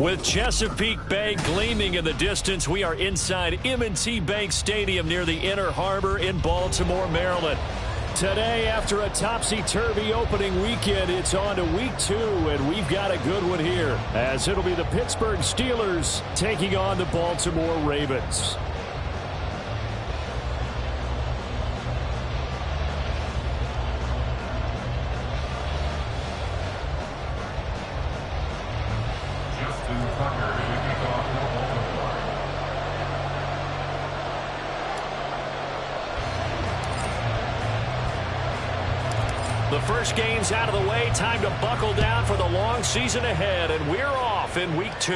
With Chesapeake Bay gleaming in the distance, we are inside M&T Bank Stadium near the Inner Harbor in Baltimore, Maryland. Today, after a topsy-turvy opening weekend, it's on to week 2, and we've got a good one here, as it'll be the Pittsburgh Steelers taking on the Baltimore Ravens. The first game's out of the way. Time to buckle down for the long season ahead, and we're off in week 2.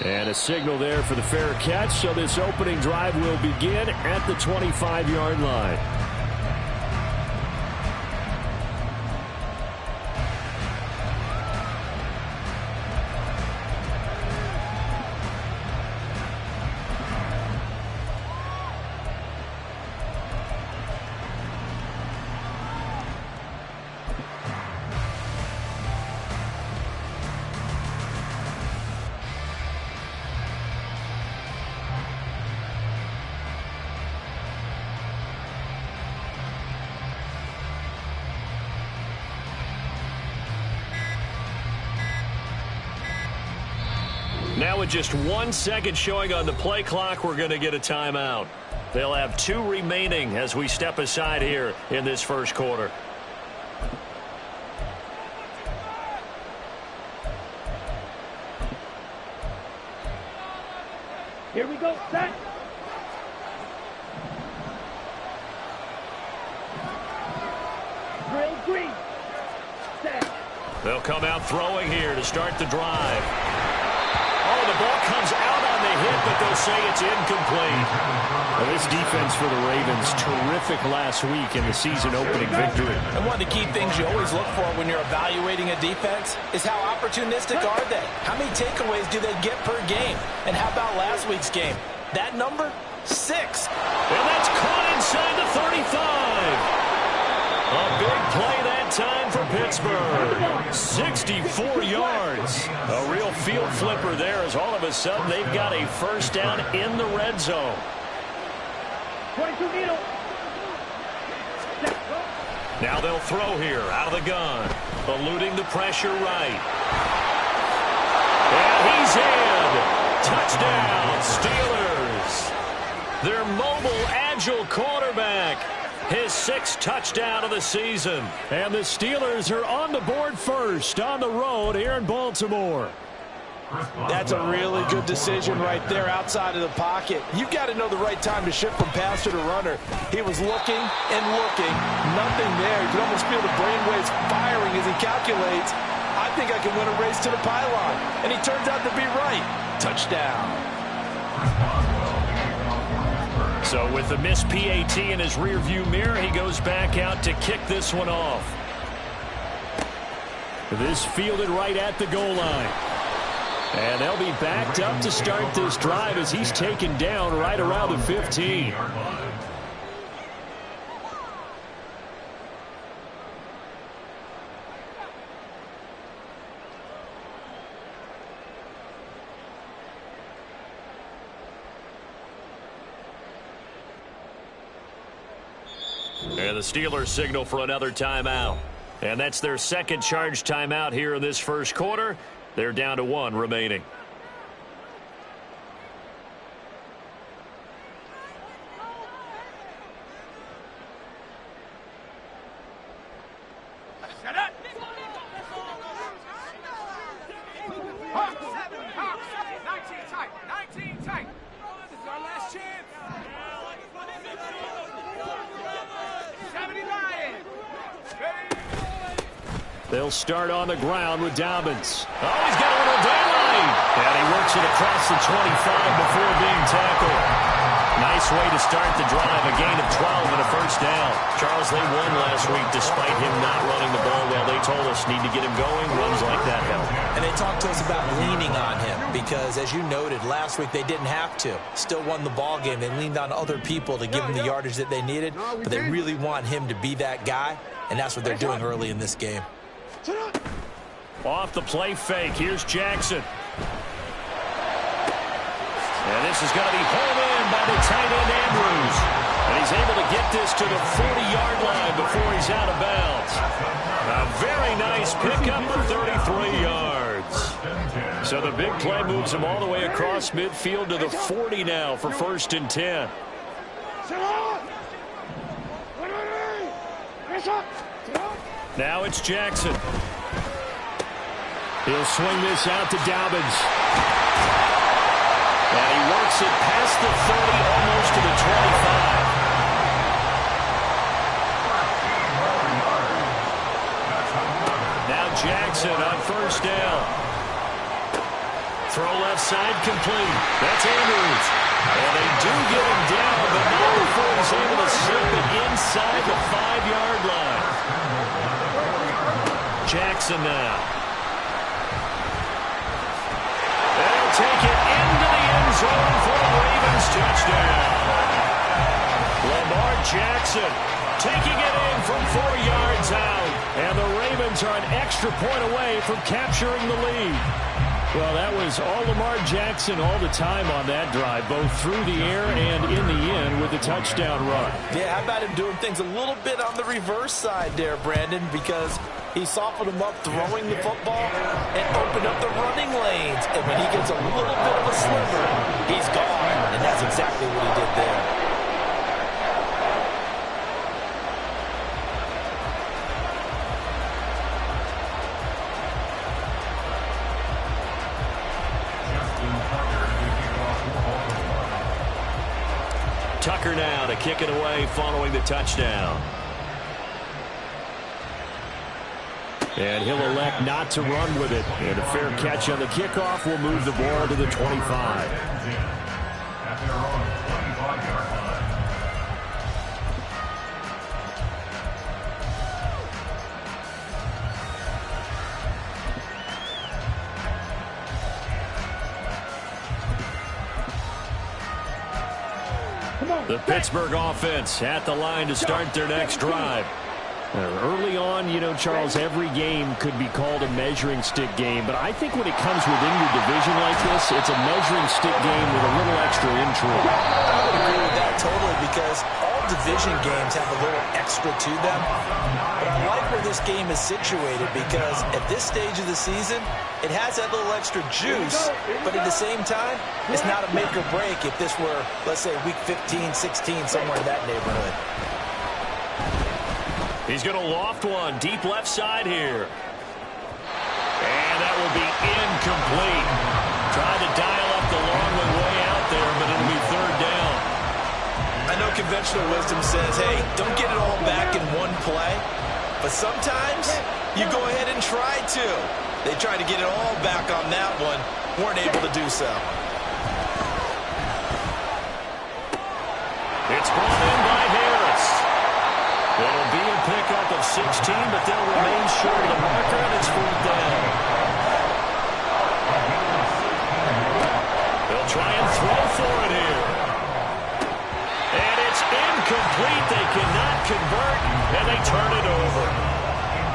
And a signal there for the fair catch, so this opening drive will begin at the 25-yard line. Now with just 1 second showing on the play clock, we're going to get a timeout. They'll have 2 remaining as we step aside here in this first quarter. Here we go, set. Drill green. Set. They'll come out throwing here to start the drive. Oh, the ball comes out on the hit, but they'll say it's incomplete. Well, this defense for the Ravens, terrific last week in the season-opening victory. And one of the key things you always look for when you're evaluating a defense is how opportunistic are they? How many takeaways do they get per game? And how about last week's game? That number? 6. And that's caught inside the 35. A big play that time for Pittsburgh. 64 yards. A real field flipper there as all of a sudden they've got a first down in the red zone. 22 needle. Now they'll throw here out of the gun. Eluding the pressure right. And he's in. Touchdown, Steelers. Their mobile, agile quarterback. His 6th touchdown of the season. And the Steelers are on the board first on the road here in Baltimore. That's a really good decision right there outside of the pocket. You've got to know the right time to shift from passer to runner. He was looking and looking. Nothing there. You can almost feel the brainwaves firing as he calculates. I think I can win a race to the pylon. And he turns out to be right. Touchdown. So with the missed PAT in his rearview mirror, he goes back out to kick this one off. This fielded right at the goal line. And they'll be backed up to start this drive as he's taken down right around the 15. And the Steelers signal for another timeout. And that's their second charge timeout here in this first quarter. They're down to 1 remaining. They'll start on the ground with Dobbins. Oh, he's got a little daylight. And he works it across the 25 before being tackled. Nice way to start the drive. A gain of 12 and a first down. Charles, they won last week despite him not running the ball well. They told us need to get him going. Runs like that help. And they talked to us about leaning on him because, as you noted, last week they didn't have to. Still won the ball game. They leaned on other people to give them the yardage that they needed. But they really want him to be that guy, and that's what they're doing early in this game. Off the play fake. Here's Jackson. And this is going to be hauled in by the tight end Andrews. And he's able to get this to the 40-yard line before he's out of bounds. A very nice pickup of 33 yards. So the big play moves him all the way across midfield to the 40 now for 1st and 10. Now it's Jackson. He'll swing this out to Dobbins. And he works it past the 30, almost to the 25. Now Jackson on 1st down. Throw left side complete. That's Andrews. And they do get him down, but not before he's able to slip it inside the 5-yard line. Jackson now. They'll take it into the end zone for the Ravens touchdown. Lamar Jackson taking it in from 4 yards out. And the Ravens are an extra point away from capturing the lead. Well, that was all Lamar Jackson all the time on that drive, both through the air and in the end with a touchdown run. Yeah, how about him doing things a little bit on the reverse side there, Brandon, because he softened him up throwing the football and opened up the running lanes. And when he gets a little bit of a sliver, he's gone. And that's exactly what he did there. Tucker now to kick it away following the touchdown. And he'll elect not to run with it. And a fair catch on the kickoff will move the ball to the 25. The Pittsburgh offense at the line to start their next drive. Early on, you know, Charles, every game could be called a measuring stick game. But I think when it comes within your division like this, it's a measuring stick game with a little extra intrigue. I would agree with that totally, because all division games have a little extra to them. But I like where this game is situated, because at this stage of the season, it has that little extra juice, but at the same time, it's not a make or break if this were, let's say, week 15, 16, somewhere in that neighborhood. He's going to loft one deep left side here. And that will be incomplete. Tried to dial up the long one way out there, but it'll be 3rd down. I know conventional wisdom says, hey, don't get it all back in one play. But sometimes you go ahead and try to. They tried to get it all back on that one. Weren't able to do so. It's brought in by Harris. It'll be a pickup of 16, but they'll remain short of the marker, and it's 4th down. They'll try and throw for it here. And it's incomplete. They cannot convert, and they turn it over.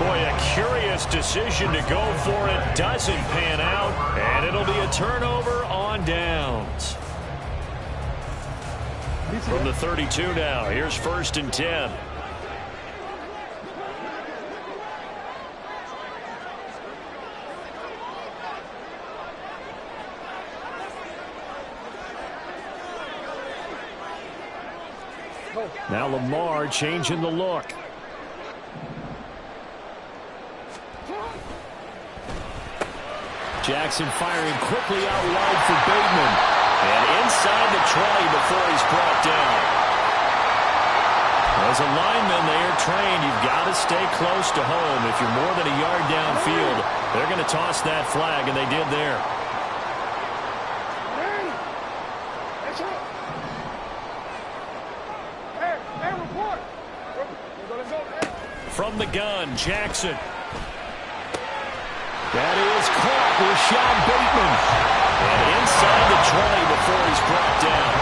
Boy, a curious decision to go for it. Doesn't pan out, and it'll be a turnover on downs. From the 32 now, here's 1st and 10. Now Lamar changing the look. Jackson firing quickly out wide for Bateman. And inside the 20 before he's brought down. As a lineman, they are trained. You've got to stay close to home. If you're more than a yard downfield, they're going to toss that flag, and they did there. From the gun, Jackson. That is caught with Sean Bateman. And inside the 20 before he's brought down.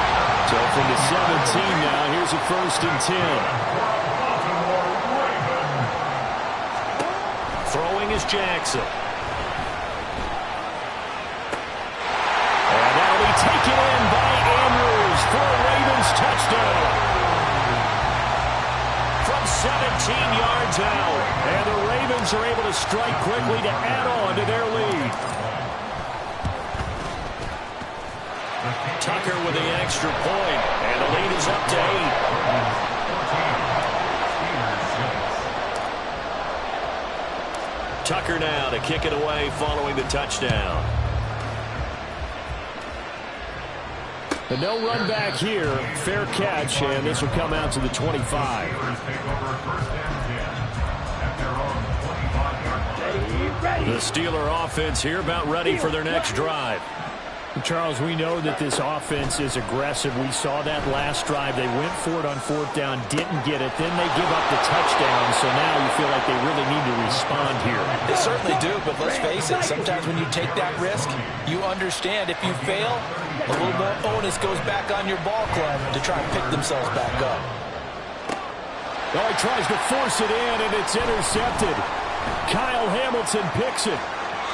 So from the 17 now, here's a 1st and 10. Throwing is Jackson. And that'll be taken in by touchdown. From 17 yards out. And the Ravens are able to strike quickly to add on to their lead. Tucker with the extra point. And the lead is up to 8. Tucker now to kick it away following the touchdown. But no run back here. Fair catch, and this will come out to the 25. The Steeler offense here about ready for their next drive. Charles, we know that this offense is aggressive. We saw that last drive. They went for it on fourth down, didn't get it. Then they give up the touchdown, so now you feel like they really need to respond here. They certainly do, but let's face it, sometimes when you take that risk, you understand if you fail, a little more onus goes back on your ball club to try and pick themselves back up. Oh, he tries to force it in, and it's intercepted. Kyle Hamilton picks it.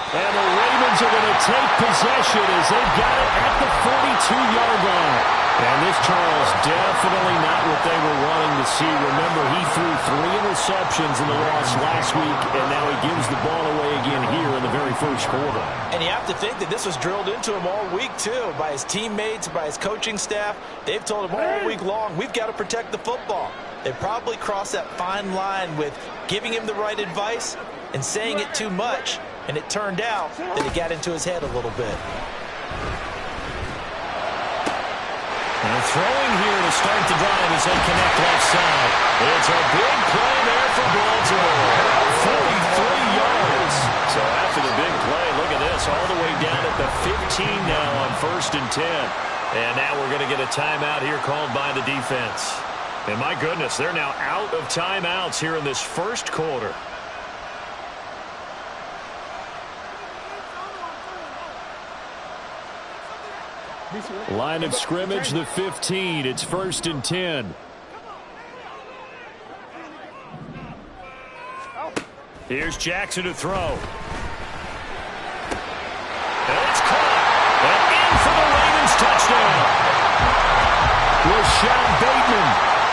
And the Ravens are going to take possession as they've got it at the 42-yard line. And this, Charles, definitely not what they were wanting to see. Remember, he threw 3 interceptions in the loss last week, and now he gives the ball away again here in the very first quarter. And you have to think that this was drilled into him all week, too, by his teammates, by his coaching staff. They've told him all week long, we've got to protect the football. They probably crossed that fine line with giving him the right advice and saying it too much. And it turned out that it got into his head a little bit. And throwing here to start the drive as they connect left side. It's a big play there for Baltimore. 43 yards. So after the big play, look at this. All the way down at the 15 now on 1st and 10. And now we're going to get a timeout here called by the defense. And my goodness, they're now out of timeouts here in this first quarter. Line of scrimmage, the 15. It's 1st and 10. Here's Jackson to throw. And it's caught. And in for the Ravens touchdown. Rashad Bateman.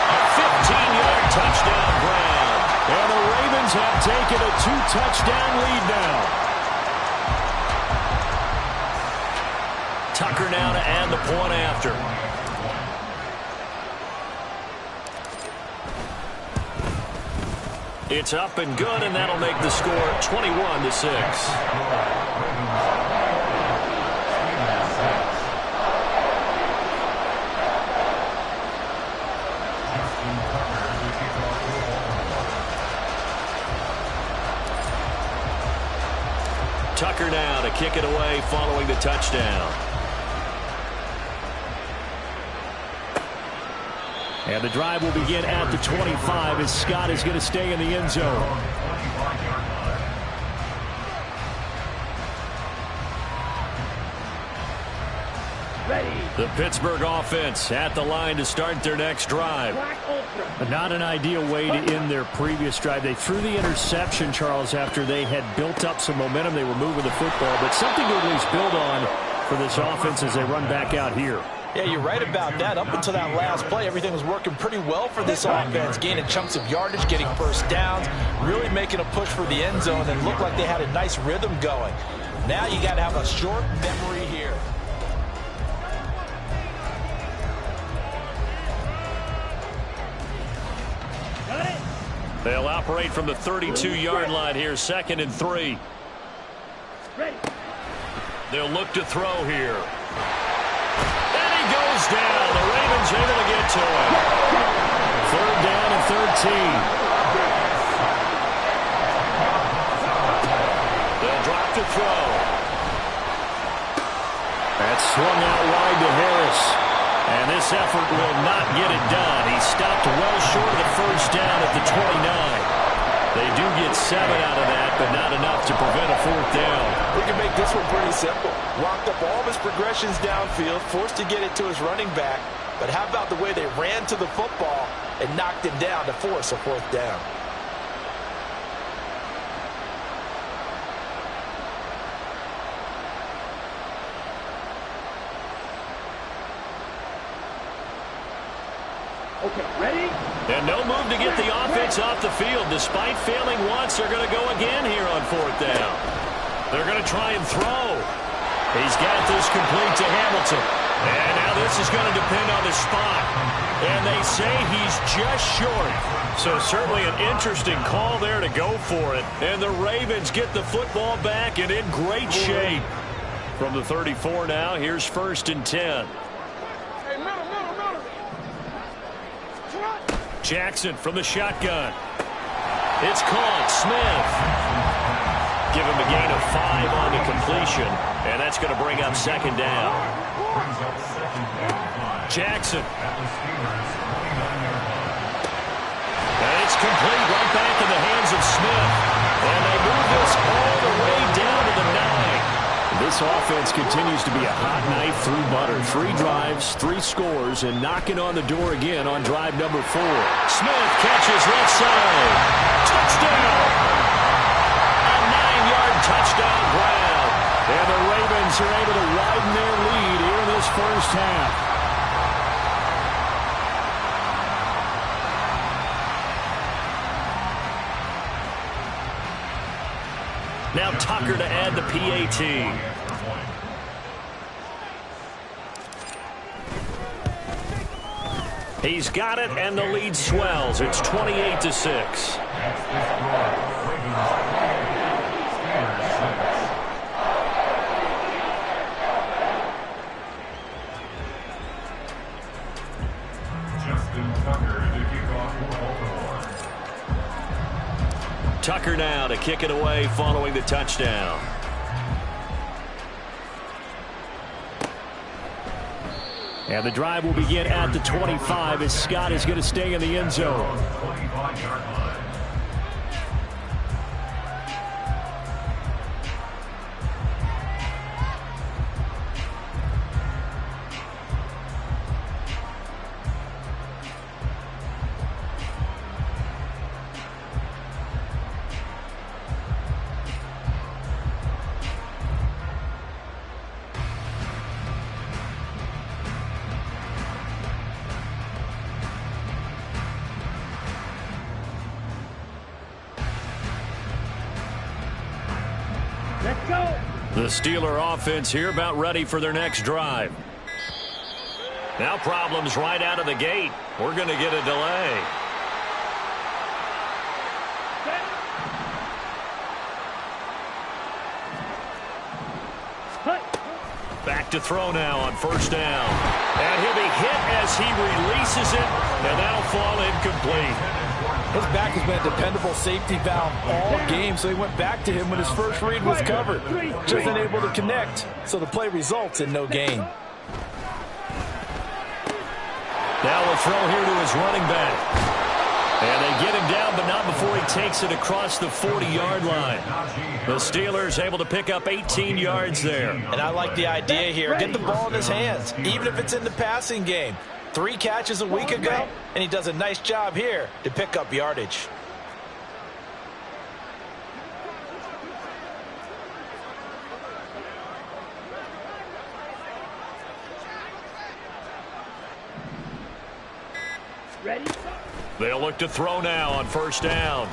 A 15-yard touchdown grab. And the Ravens have taken a 2-touchdown lead now. Tucker now to add the point after. It's up and good, and that'll make the score 21-6. Tucker now to kick it away following the touchdown. And the drive will begin at the 25 as Scott is going to stay in the end zone. Ready. The Pittsburgh offense at the line to start their next drive. Not an ideal way to end their previous drive. They threw the interception, Charles, after they had built up some momentum. They were moving the football, but something to at least build on for this offense as they run back out here. Yeah, you're right about that. Up until that last play, everything was working pretty well for this offense, gaining chunks of yardage, getting first downs, really making a push for the end zone, and looked like they had a nice rhythm going. Now you got to have a short memory here. They'll operate from the 32-yard line here, 2nd and 3. Ready. They'll look to throw here. Goes down. The Ravens able to get to him. 3rd down and 13. They'll drop to throw. That's swung out wide to Harris. And this effort will not get it done. He stopped well short of the first down at the 29. They do get 7 out of that, but not enough to prevent a 4th down. We can make this one pretty simple. Walked up all of his progressions downfield, forced to get it to his running back. But how about the way they ran to the football and knocked him down to force a 4th down? Okay, ready? And no move to get the offense off the field. Despite failing once, they're going to go again here on 4th down. They're going to try and throw. He's got this complete to Hamilton. And now this is going to depend on the spot. And they say he's just short. So certainly an interesting call there to go for it. And the Ravens get the football back and in great shape. From the 34 now, here's 1st and 10. Jackson from the shotgun. It's caught. Smith. Give him a gain of 5 on the completion. And that's going to bring up 2nd down. Jackson. And it's complete right back in the hands of Smith. And they move this all the way down to the 9. This offense continues to be a hot knife through butter. 3 drives, 3 scores, and knocking on the door again on drive number 4. Smith catches left side. Touchdown! A 9-yard touchdown grab. And the Ravens are able to widen their lead here in this first half. Now Tucker to add the PAT. He's got it, and the lead swells. It's 28-6. Tucker now to kick it away following the touchdown. And the drive will begin at the 25 as Scott is going to stay in the end zone. Let's go. The Steeler offense here about ready for their next drive. Now problems right out of the gate. We're going to get a delay. Back to throw now on 1st down. And he'll be hit as he releases it, and that'll fall incomplete. His back has been a dependable safety valve all game, so he went back to him when his first read was covered. Just unable to connect, so the play results in no gain. Now a throw here to his running back. And they get him down, but not before he takes it across the 40-yard line. The Steelers able to pick up 18 yards there. And I like the idea here. Get the ball in his hands, even if it's in the passing game. 3 catches a week ago, and he does a nice job here to pick up yardage. Ready? They'll look to throw now on 1st down.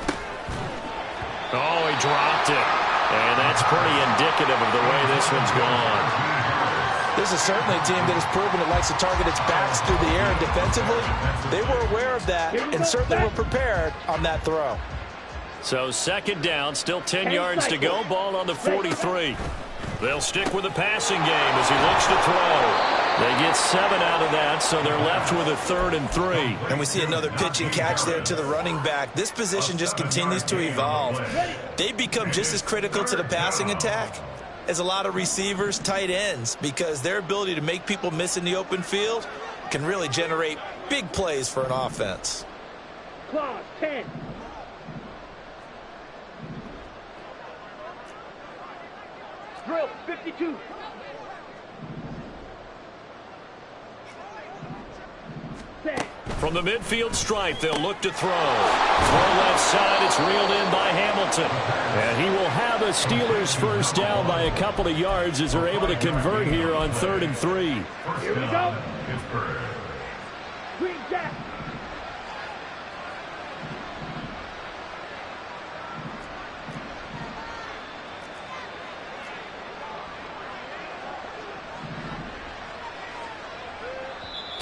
Oh, he dropped it. And that's pretty indicative of the way this one's gone. This is certainly a team that has proven it likes to target its backs through the air and defensively. They were aware of that and certainly were prepared on that throw. So 2nd down, still 10 yards to go. Ball on the 43. They'll stick with the passing game as he looks to throw. They get 7 out of that, so they're left with a 3rd and 3. And we see another pitch and catch there to the running back. This position just continues to evolve. They become just as critical to the passing attack as a lot of receivers, tight ends, because their ability to make people miss in the open field can really generate big plays for an offense. Clause 10. Drill 52. From the midfield stripe, they'll look to throw. Throw left side, it's reeled in by Hamilton. And he will have a Steelers 1st down by a couple of yards as they're able to convert here on 3rd and 3. Here we go. Green Jack.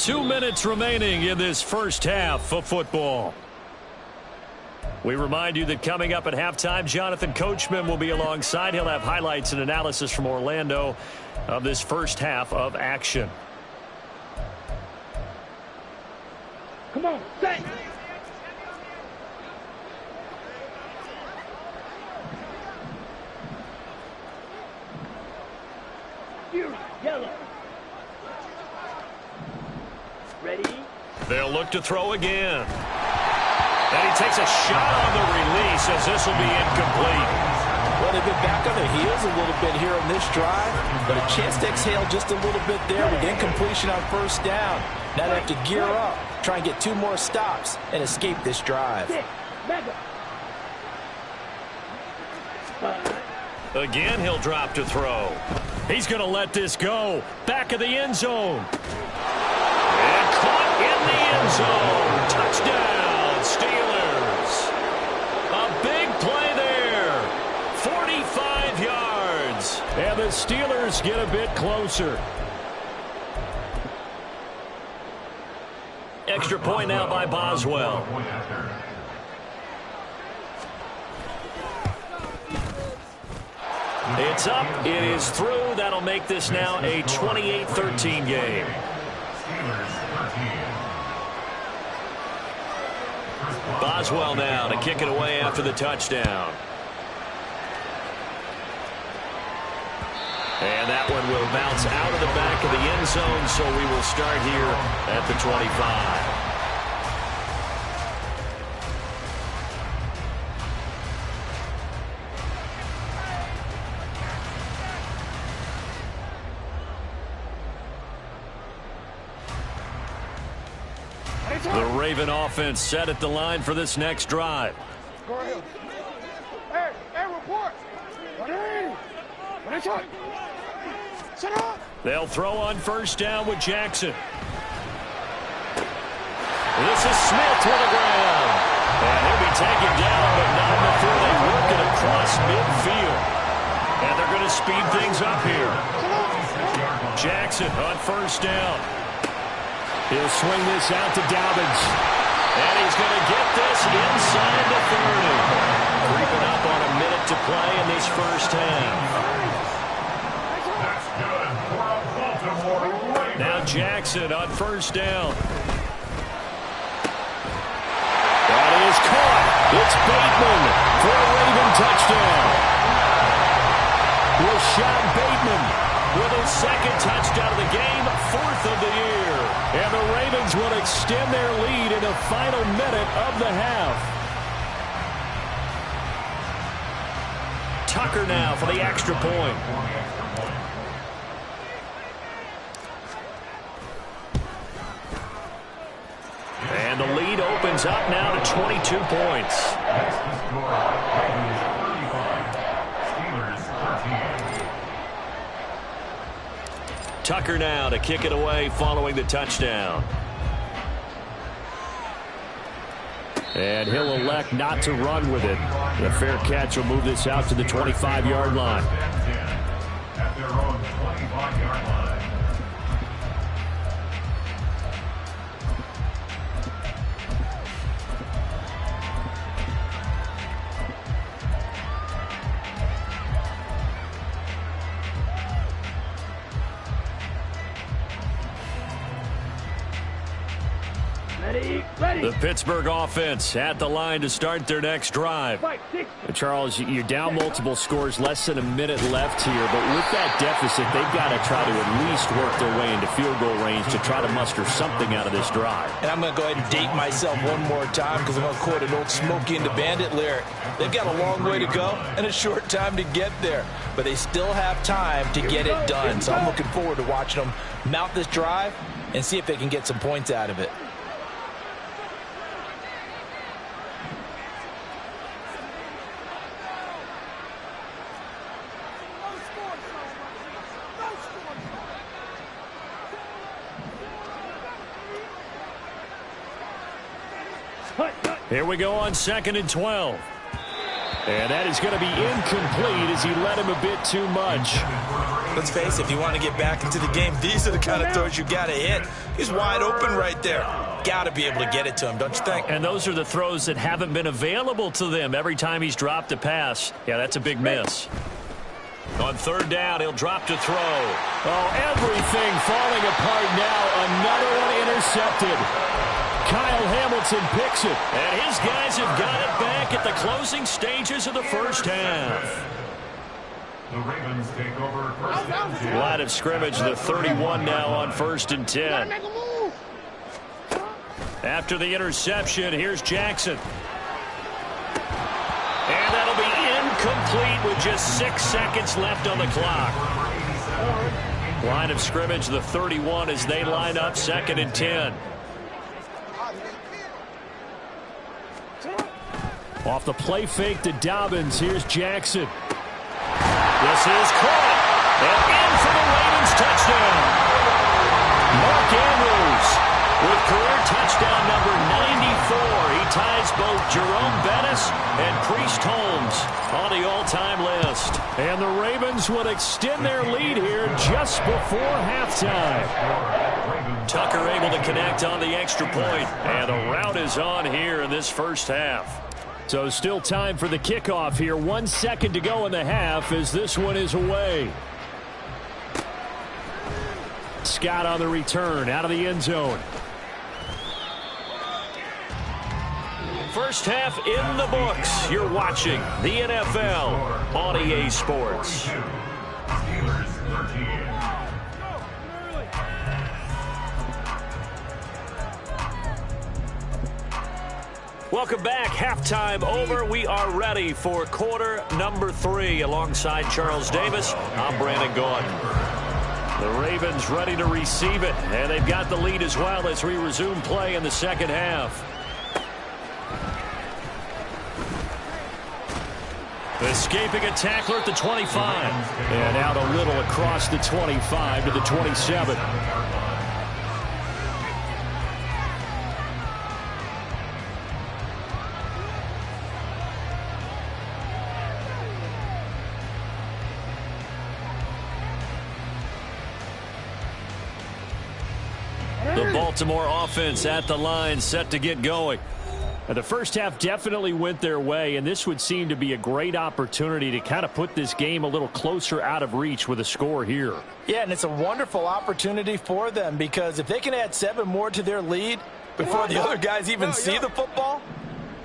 2 minutes remaining in this first half of football. We remind you that coming up at halftime, Jonathan Coachman will be alongside. He'll have highlights and analysis from Orlando of this first half of action. Come on, set. Fury, yellow. Ready? They'll look to throw again. And he takes a shot on the release as this will be incomplete. Well, they've been back on their heels a little bit here on this drive, but a chance to exhale just a little bit there with incompletion on first down. Now they have to gear up, try and get 2 more stops, and escape this drive. Mega. Again, he'll drop to throw. He's going to let this go. Back of the end zone. And caught in the end zone. Touchdown, Steelers. A big play there. 45 yards. And the Steelers get a bit closer. Extra point now by Boswell. It's up. It is through. That'll make this now a 28-13 game. Boswell now to kick it away after the touchdown. And that one will bounce out of the back of the end zone, so we will start here at the 25. The Raven offense set at the line for this next drive. Go ahead. Hey, report. Shut up. They'll throw on first down with Jackson. This is Smith to the ground. And he'll be taken down, but not before they work it across midfield. And they're going to speed things up here. Jackson on first down. He'll swing this out to Dobbins. And he's going to get this inside the 30. Creeping up on a minute to play in this first half. Now Jackson on first down. That is caught. It's Bateman for a Raven touchdown. Rashad Bateman with his second touchdown of the game, 4th of the year. And the Ravens will extend their lead in the final minute of the half. Tucker now for the extra point. And the lead opens up now to 22 points. Tucker now to kick it away following the touchdown. And he'll elect not to run with it. The fair catch will move this out to the 25-yard line. At their own 25-yard line. The Pittsburgh offense at the line to start their next drive. Charles, you're down multiple scores, less than a minute left here, but with that deficit, they've got to try to at least work their way into field goal range to try to muster something out of this drive. And I'm going to go ahead and date myself one more time because I'm going to quote an old Smokey and the Bandit lyric. They've got a long way to go and a short time to get there, but they still have time to get it done. So I'm looking forward to watching them mount this drive and see if they can get some points out of it. Here we go on 2nd and 12. And that is going to be incomplete as he led him a bit too much. Let's face it, if you want to get back into the game, these are the kind of throws you got to hit. He's wide open right there. Got to be able to get it to him, don't you think? And those are the throws that haven't been available to them every time he's dropped a pass. Yeah, that's a big miss. On third down, he'll drop to throw. Oh, everything falling apart now. Another one intercepted. Kyle Hamilton picks it. And his guys have got it back at the closing stages of the first half. The Ravens take over first and 10. Line of scrimmage, the 31 now on 1st and 10. After the interception, here's Jackson. And that'll be incomplete with just 6 seconds left on the clock. Line of scrimmage, the 31 as they line up 2nd and 10. Off the play fake to Dobbins, here's Jackson. This is caught. And in for the Ravens touchdown. Mark Andrews with career touchdown number 94. He ties both Jerome Bettis and Priest Holmes on the all-time list. And the Ravens would extend their lead here just before halftime. Tucker able to connect on the extra point. And the rout is on here in this first half. So still time for the kickoff here. 1 second to go in the half as this one is away. Scott on the return out of the end zone. First half in the books. You're watching the NFL on EA Sports. Steelers 13. Welcome back. Halftime over. We are ready for quarter number 3. Alongside Charles Davis, I'm Brandon Gaudin. The Ravens ready to receive it, and they've got the lead as well as we resume play in the second half. Escaping a tackler at the 25. And out a little across the 25 to the 27. The Baltimore offense at the line, set to get going. The first half definitely went their way, and this would seem to be a great opportunity to kind of put this game a little closer out of reach with a score here. Yeah, and it's a wonderful opportunity for them because if they can add 7 more to their lead before the other guys even see the football,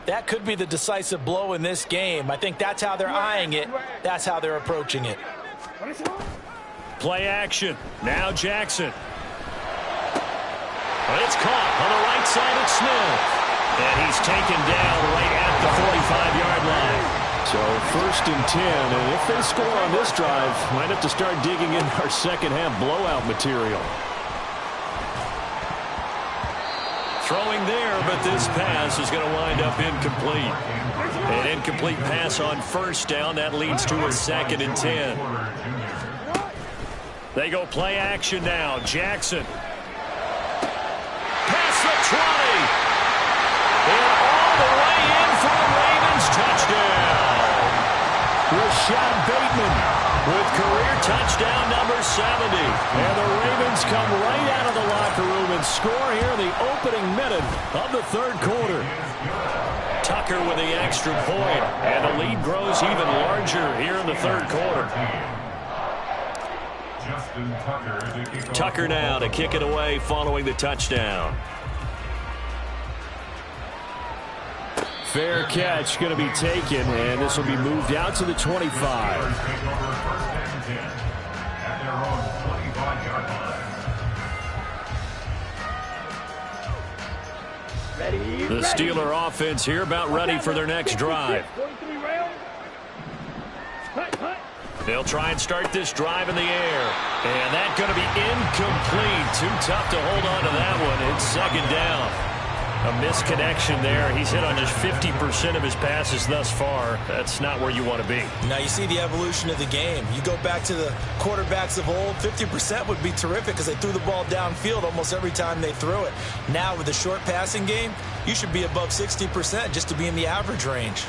that could be the decisive blow in this game. I think that's how they're eyeing it. That's how they're approaching it. Play action. Now Jackson. But it's caught on the right side of Smith. And he's taken down right at the 45-yard line. So 1st and 10, and if they score on this drive, might have to start digging in our second half blowout material. Throwing there, but this pass is going to wind up incomplete. An incomplete pass on 1st down. That leads to a 2nd and 10. They go play action now. Jackson. Past the 20. And all the way in for the Ravens touchdown. Rashad Bateman with career touchdown number 70. And the Ravens come right out of the locker room and score here in the opening minute of the 3rd quarter. Tucker with the extra point, and the lead grows even larger here in the 3rd quarter. Tucker now to kick it away following the touchdown. Fair catch going to be taken, and this will be moved out to the 25. The Steeler offense here about ready for their next drive. They'll try and start this drive in the air. And that's going to be incomplete. Too tough to hold on to that one. It's 2nd down. A misconnection there. He's hit on just 50% of his passes thus far. That's not where you want to be. Now you see the evolution of the game. You go back to the quarterbacks of old, 50% would be terrific because they threw the ball downfield almost every time they threw it. Now with the short passing game, you should be above 60% just to be in the average range.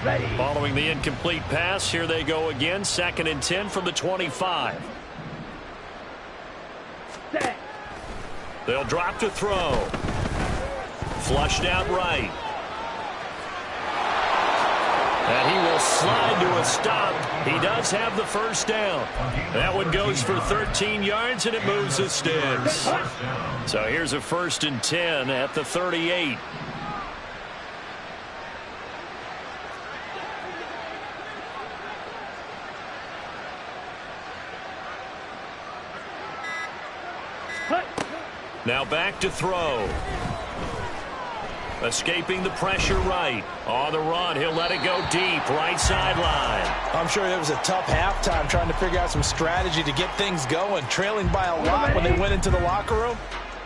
Ready. Following the incomplete pass, here they go again. 2nd and 10 from the 25. Set. They'll drop to throw. Flushed out right. And he will slide to a stop. He does have the first down. That one goes for 13 yards, and it moves the sticks. So here's a 1st and 10 at the 38. Now back to throw. Escaping the pressure right. On the run, he'll let it go deep. Right sideline. I'm sure it was a tough halftime trying to figure out some strategy to get things going. Trailing by a lot when they went into the locker room.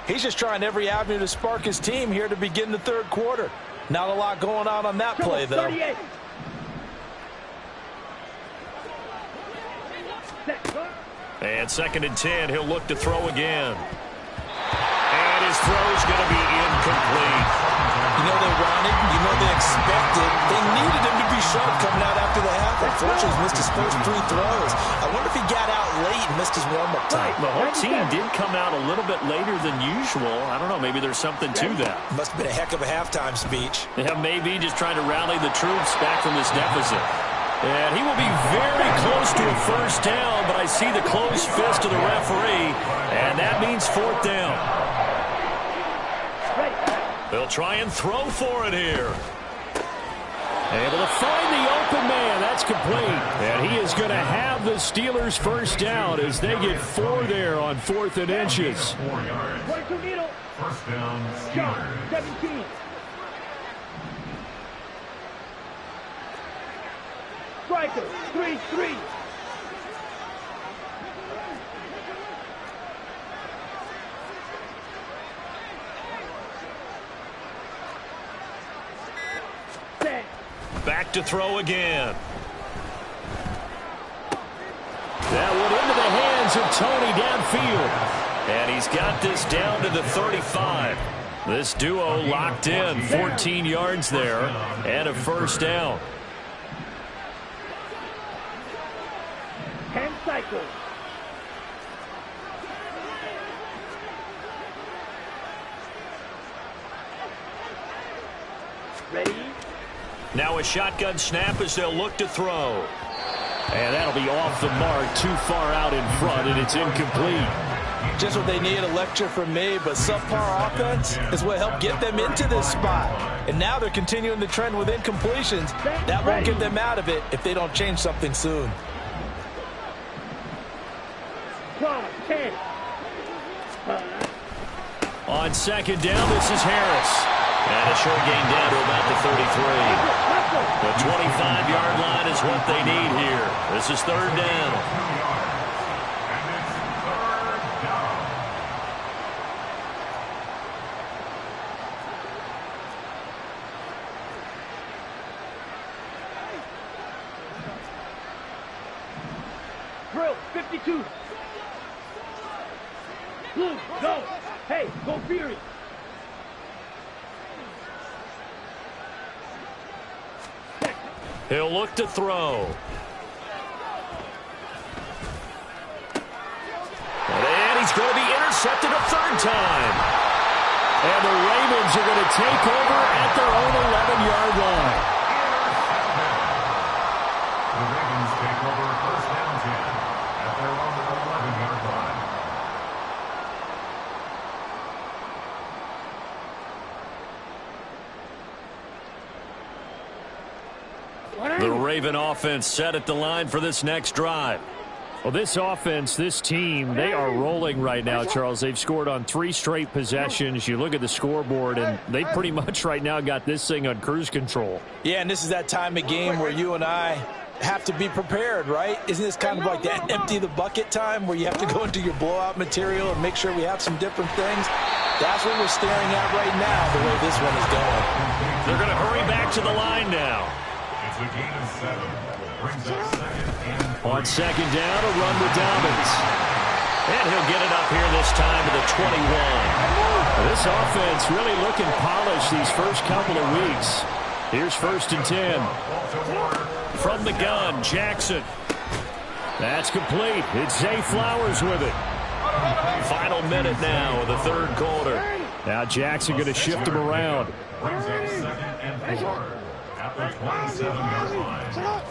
He's just trying every avenue to spark his team here to begin the 3rd quarter. Not a lot going on that play, though. 38. And 2nd and 10, he'll look to throw again. And his throw's going to be incomplete. You know they wanted, you know they expected. They needed him to be sharp coming out after the half. Unfortunately, he's missed his first 3 throws. I wonder if he got out late and missed his warm-up time. The whole team did come out a little bit later than usual. I don't know, maybe there's something to that. Must have been a heck of a halftime speech. Yeah, maybe just trying to rally the troops back from this deficit. And he will be very close to a first down, but I see the closed fist of the referee, and that means 4th down. They'll try and throw for it here. Able to find the open man. That's complete. And he is going to have the Steelers' first down as they get 4 there on 4th and inches. 4 yards. 22 needle. First down, Steelers. 17. Striker, 3-3. Set. Back to throw again. That one into the hands of Tony downfield. And he's got this down to the 35. This duo locked in. 14 yards there and a first down. 10 cycles. Ready? Now a shotgun snap as they'll look to throw. And that'll be off the mark, too far out in front, and it's incomplete. Just what they need, a lecture from me, but subpar offense is what helped get them into this spot. And now they're continuing the trend with incompletions. That won't get them out of it if they don't change something soon. 10. On 2nd down, this is Harris. And a short gain down to about the 33. The 25-yard line is what they need here. This is 3rd down. And it's 3rd down. Drill, 52. Blue, go. Hey, go Fury. He'll look to throw. And he's going to be intercepted a 3rd time. And the Ravens are going to take over at their own 11-yard line. The Ravens take over 1st down 10 at their own 11-yard line. The Raven offense set at the line for this next drive. Well, this offense, this team, they are rolling right now, Charles. They've scored on 3 straight possessions. You look at the scoreboard, and they pretty much right now got this thing on cruise control. Yeah, and this is that time of game where you and I have to be prepared, right? Isn't this kind of like that empty the bucket time where you have to go into your blowout material and make sure we have some different things? That's what we're staring at right now, the way this one is going. They're going to hurry back to the line now. It's a gain of 7. Brings up 2nd and 3. On 2nd down, a run with Dobbins. And he'll get it up here this time to the 21. This offense really looking polished these first couple of weeks. Here's 1st and 10. From the gun, Jackson. That's complete. It's Zay Flowers with it. Final minute now of the 3rd quarter. Now Jackson going to shift him around. Brings up 2nd and 4 at the 27-yard line.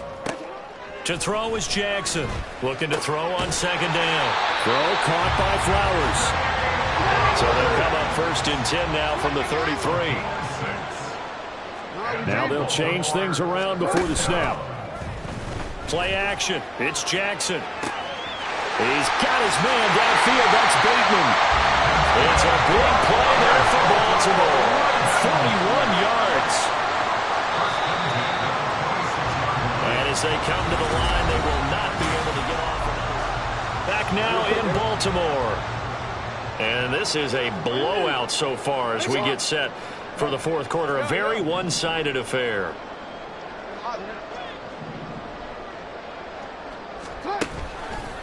To throw is Jackson. Looking to throw on 2nd down. Throw caught by Flowers. So they'll come up 1st and 10 now from the 33. Now they'll change things around before the snap. Play action. It's Jackson. He's got his man downfield. That's Bateman. It's a big play there for Baltimore. 41 yards. And as they come to the line, they will not be able to get off another. Back now in Baltimore. And this is a blowout so far as we get set for the 4th quarter. A very one-sided affair.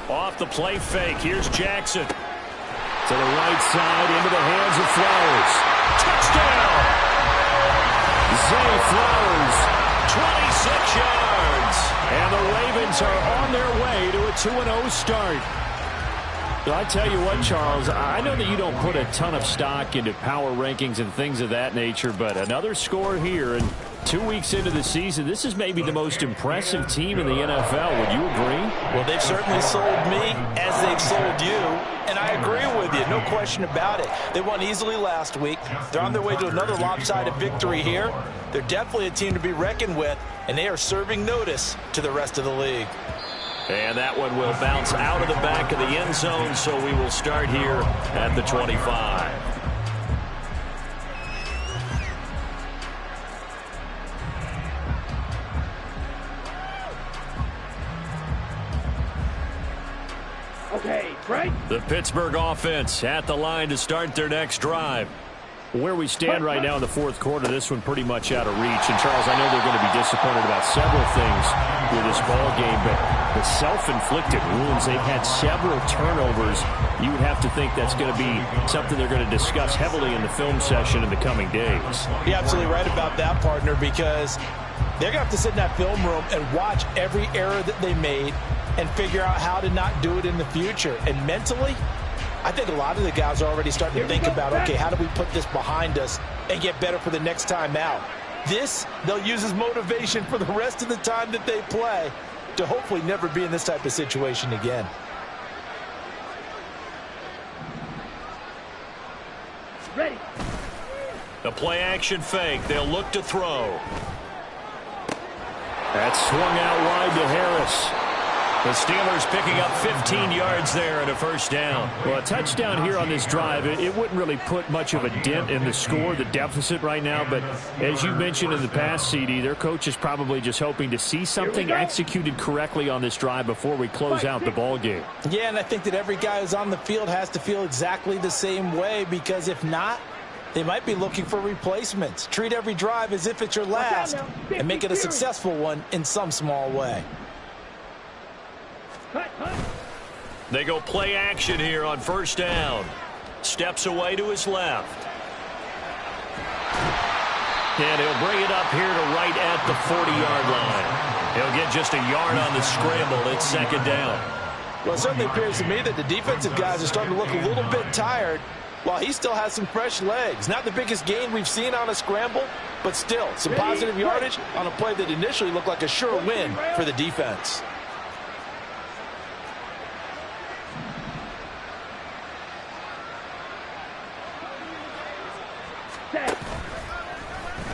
Off the play fake. Here's Jackson. To the right side, into the hands of Flowers. Touchdown! Zay Flowers, 26 yards. And the Ravens are on their way to a 2-0 start. I tell you what, Charles, I know that you don't put a ton of stock into power rankings and things of that nature, but another score here, and 2 weeks into the season, this is maybe the most impressive team in the NFL. Would you agree? Well, they've certainly sold me as they've sold you, and I agree with you, no question about it. They won easily last week. They're on their way to another lopsided victory here. They're definitely a team to be reckoned with, and they are serving notice to the rest of the league. And that one will bounce out of the back of the end zone, so we will start here at the 25. Okay, Frank. The Pittsburgh offense at the line to start their next drive. Where we stand right now in the 4th quarter, this one pretty much out of reach. And, Charles, I know they're going to be disappointed about several things with this ball game, but the self-inflicted wounds, they've had several turnovers. You would have to think that's going to be something they're going to discuss heavily in the film session in the coming days. You're absolutely right about that, partner, because they're going to have to sit in that film room and watch every error that they made and figure out how to not do it in the future. And mentally, I think a lot of the guys are already starting to think about, okay, how do we put this behind us and get better for the next time out? This, they'll use as motivation for the rest of the time that they play to hopefully never be in this type of situation again. Ready. The play action fake. They'll look to throw. That's swung out wide to Harris. The Steelers picking up 15 yards there and a 1st down. Well, a touchdown here on this drive, it wouldn't really put much of a dent in the score, the deficit right now. But as you mentioned in the past, CD, their coach is probably just hoping to see something executed correctly on this drive before we close out the ball game. Yeah, and I think that every guy who's on the field has to feel exactly the same way, because if not, they might be looking for replacements. Treat every drive as if it's your last and make it a successful one in some small way. They go play action here on 1st down. Steps away to his left. And he'll bring it up here to right at the 40-yard line. He'll get just a yard on the scramble. It's 2nd down. Well, it certainly appears to me that the defensive guys are starting to look a little bit tired while he still has some fresh legs. Not the biggest gain we've seen on a scramble, but still some positive yardage on a play that initially looked like a sure win for the defense.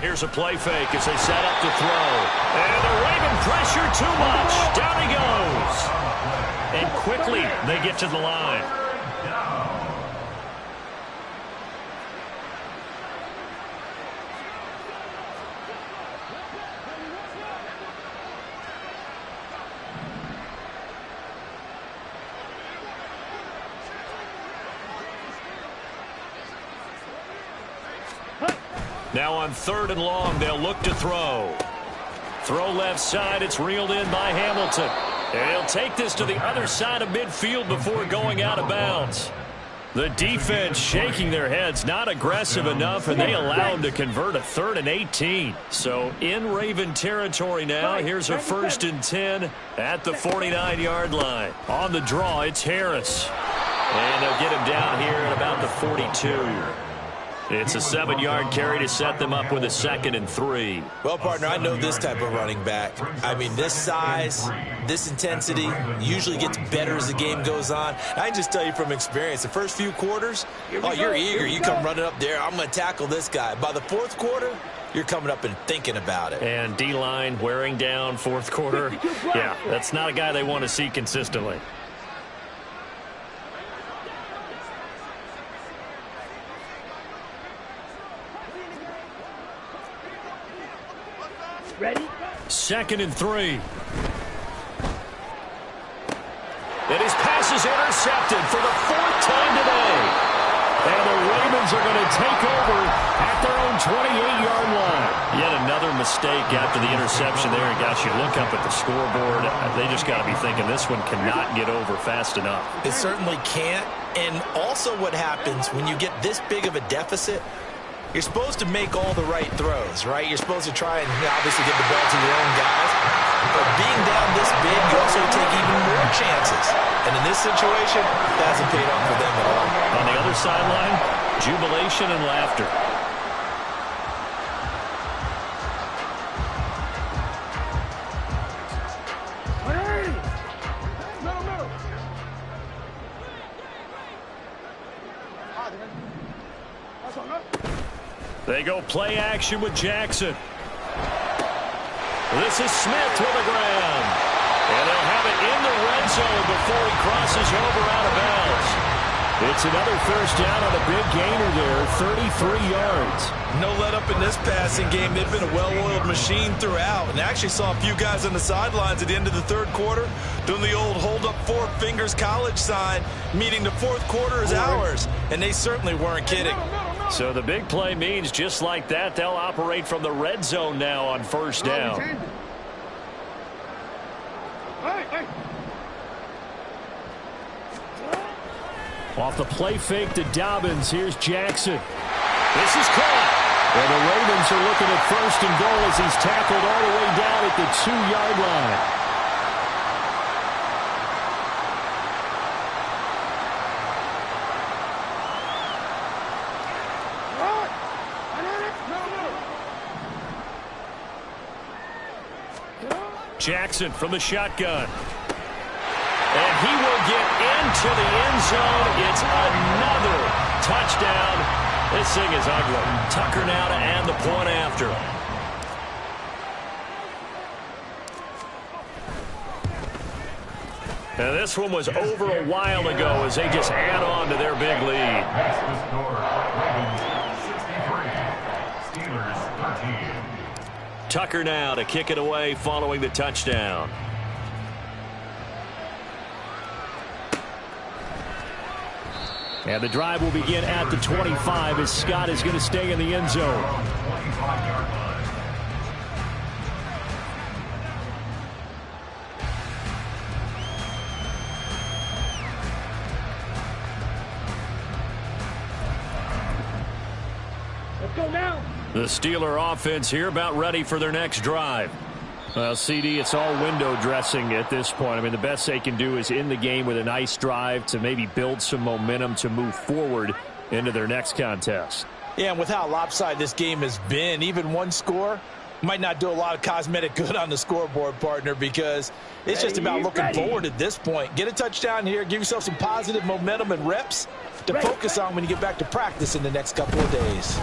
Here's a play fake as they set up to throw. And the Raven pressure too much. Down he goes. And quickly they get to the line. Now on 3rd and long, they'll look to throw. Throw left side. It's reeled in by Hamilton. And he'll take this to the other side of midfield before going out of bounds. The defense shaking their heads, not aggressive enough, and they allow them to convert a 3rd and 18. So in Raven territory now. Here's a 1st and 10 at the 49-yard line. On the draw, it's Harris. And they'll get him down here at about the 42. It's a 7-yard carry to set them up with a 2nd and 3. Well, partner, I know this type of running back. I mean, this size, this intensity usually gets better as the game goes on. I can just tell you from experience, the first few quarters, oh, you're eager. You come running up there, I'm going to tackle this guy. By the 4th quarter, you're coming up and thinking about it. And D-line wearing down 4th quarter. Yeah, that's not a guy they want to see consistently. Ready? 2nd and 3. And his pass is intercepted for the 4th time today. And the Ravens are going to take over at their own 28-yard line. Yet another mistake after the interception there. And gosh, you look up at the scoreboard, they just got to be thinking this one cannot get over fast enough. It certainly can't. And also what happens when you get this big of a deficit, you're supposed to make all the right throws, right? You're supposed to try and obviously get the ball to your own guys. But being down this big, you also take even more chances. And in this situation, it hasn't paid off for them at all. On the other sideline, jubilation and laughter. They go play action with Jackson. This is Smith with the ground. And they'll have it in the red zone before he crosses over out of bounds. It's another 1st down on a big gainer there, 33 yards. No let up in this passing game. They've been a well-oiled machine throughout. And I actually saw a few guys on the sidelines at the end of the 3rd quarter doing the old hold up 4 fingers college sign, meaning the 4th quarter is ours. And they certainly weren't kidding. So the big play means just like that, they'll operate from the red zone now on 1st down. Off the play fake to Dobbins, here's Jackson. This is caught. And the Ravens are looking at 1st and goal as he's tackled all the way down at the 2-yard line. Jackson from the shotgun. And he will get into the end zone. It's another touchdown. This thing is ugly. Tucker now to add the point after. And this one was over a while ago as they just add on to their big lead. That's the score. Ravens 63, Steelers 13. Tucker now to kick it away following the touchdown. And the drive will begin at the 25 as Scott is going to stay in the end zone. 25-yard line. Let's go now. The Steeler offense here about ready for their next drive. Well, CD, it's all window dressing at this point. I mean, the best they can do is in the game with a nice drive to maybe build some momentum to move forward into their next contest. Yeah, and with how lopsided this game has been, even one score might not do a lot of cosmetic good on the scoreboard, partner, because it's just about looking forward at this point. Get a touchdown here, give yourself some positive momentum and reps to focus on when you get back to practice in the next couple of days.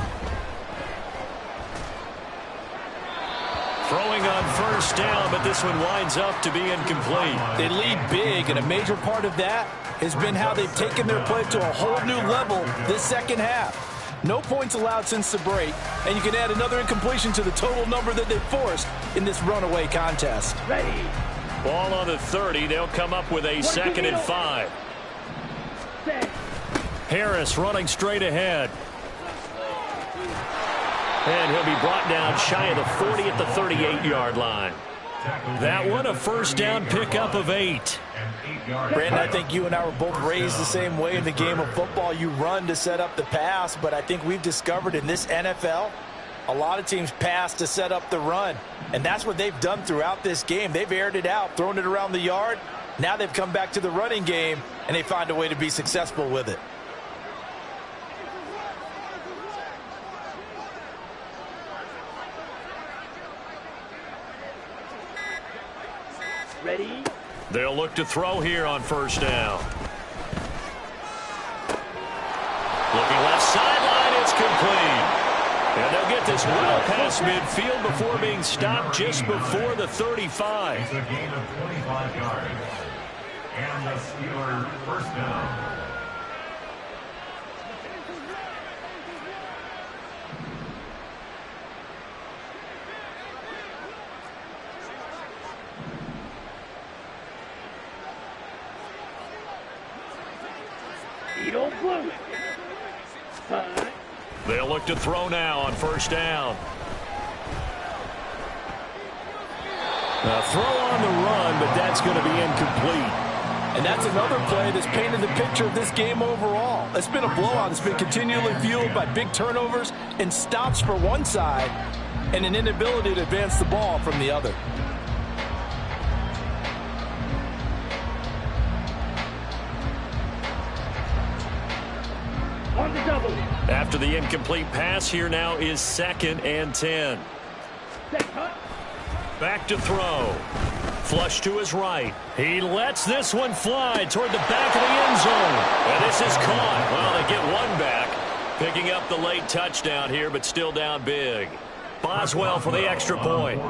Throwing on 1st down, but this one winds up to be incomplete. They lead big, and a major part of that has been how they've taken their play to a whole new level this second half. No points allowed since the break, and you can add another incompletion to the total number that they forced in this runaway contest. Ready. Ball on the 30. They'll come up with a 2nd and 5. Set. Harris running straight ahead. And he'll be brought down shy of the 40 at the 38-yard line. That one a first down pickup of 8. Brandon, I think you and I were both raised the same way in the game of football. You run to set up the pass, but I think we've discovered in this NFL, a lot of teams pass to set up the run. And that's what they've done throughout this game. They've aired it out, thrown it around the yard. Now they've come back to the running game, and they find a way to be successful with it. Ready? They'll look to throw here on first down. Looking left sideline, it's complete. And they'll get this well past midfield before being stopped just before the 35. It's a gain of 25 yards. And the Steelers first down. You don't blow it. They'll look to throw now on first down. A throw on the run, but that's going to be incomplete. And that's another play that's painted the picture of this game overall. It's been a blowout. It's been continually fueled by big turnovers and stops for one side and an inability to advance the ball from the other. On the double. After the incomplete pass, here now is 2nd and 10. Set cut. Back to throw. Flush to his right. He lets this one fly toward the back of the end zone. And this is caught. Well, they get one back. Picking up the late touchdown here, but still down big. Boswell for the extra point.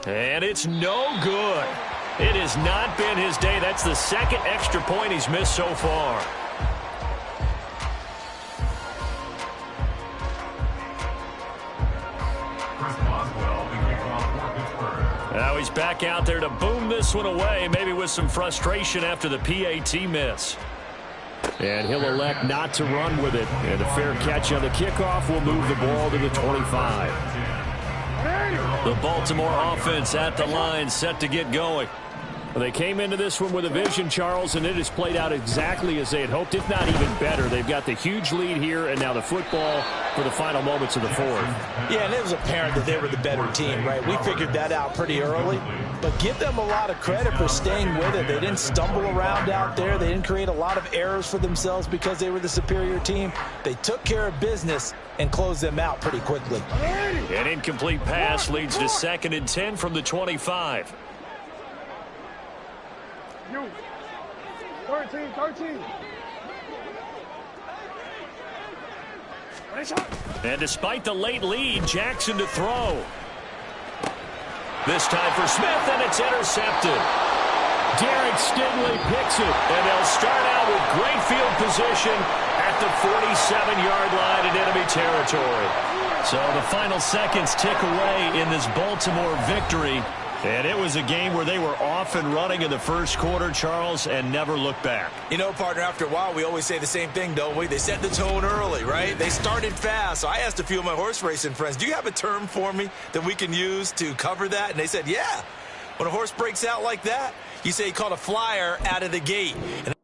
And it's no good. It has not been his day. That's the 2nd extra point he's missed so far. Now he's back out there to boom this one away, maybe with some frustration after the PAT miss. And he'll elect not to run with it. And a fair catch on the kickoff will move the ball to the 25. The Baltimore offense at the line, set to get going. Well, they came into this one with a vision, Charles, and it has played out exactly as they had hoped, if not even better. They've got the huge lead here, and now the football for the final moments of the fourth. Yeah, and it was apparent that they were the better team, right? We figured that out pretty early. But give them a lot of credit for staying with it. They didn't stumble around out there. They didn't create a lot of errors for themselves because they were the superior team. They took care of business and closed them out pretty quickly. An incomplete pass leads to 2nd and 10 from the 25. You. 13. And despite the late lead, Jackson to throw. This time for Smith, and it's intercepted. Derek Stingley picks it. And they'll start out with great field position at the 47-yard line in enemy territory. So the final seconds tick away in this Baltimore victory. And it was a game where they were off and running in the first quarter, Charles, and never looked back. You know, partner, after a while, we always say the same thing, don't we? They set the tone early, right? They started fast. So I asked a few of my horse racing friends, do you have a term for me that we can use to cover that? And they said, yeah. When a horse breaks out like that, you say he caught a flyer out of the gate. And